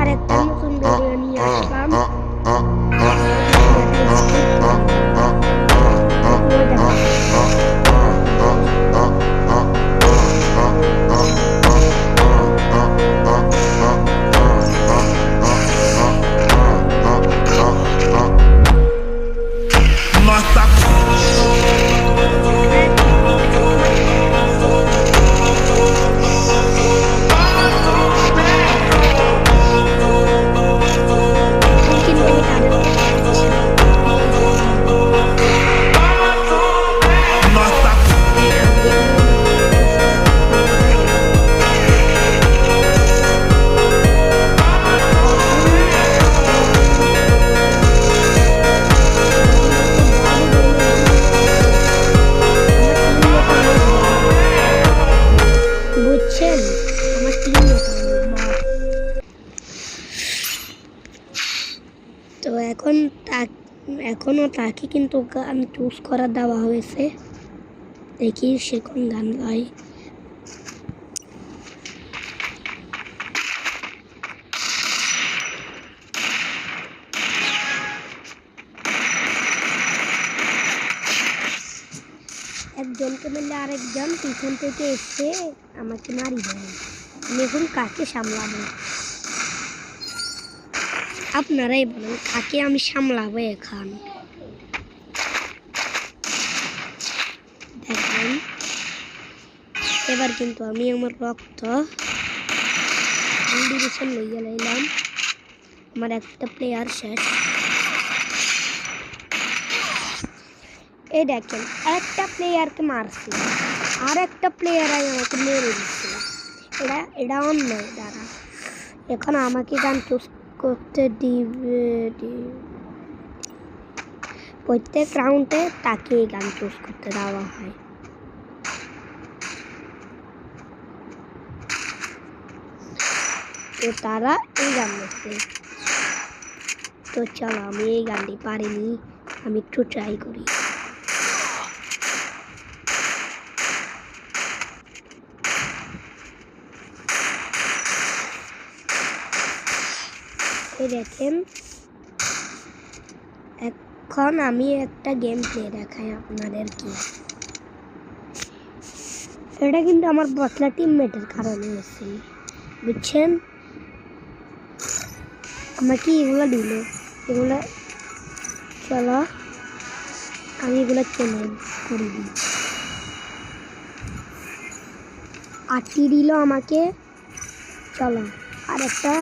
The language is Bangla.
আরেকটা নতুন ভিডিও নিয়ে আসলাম। তো এখনো তাকে কিন্তু গান চুজ করা দেওয়া হয়েছে। দেখি সে কোন গান গায়। একজনকে মিলে আরেকজন পিছন থেকে এসে আমাকে মারি দেয়। আমি এখন কাকে সামলাবো? আপনারাই বলেন কাকে আমি সামলাবো এখন। দেখেন এবার কিন্তু আমি আমার রক্ত ডিভিশন লইয়া লাইলাম। আমার একটা প্লেয়ার শেষ। এই দেখেন একটা প্লেয়ারকে মারছি, আর একটা প্লেয়ার আমাকে মেরে দিচ্ছিল। এটা অন্যায় দ্বারা। এখন আমাকে গান চুজ করতে দিবে। প্রত্যেক রাউন্ডে তাকে গান চুজ করতে দেওয়া হয়। তো তারা এই গান দেখছে। তো চলো আমি এই গানটি পারিনি, আমি একটু ট্রাই করি। দেখেন এখন আমি একটা গেম প্লে দেখাই আপনাদেরকে। এটা কিন্তু আমার বটলা টিমমেটের কারণে হয়েছে, বুঝছেন? আমাকে এগুলো দিল, এগুলো চলো আমি এগুলো চেনে করে দিই। 8টি দিল আমাকে। চলো আর একটা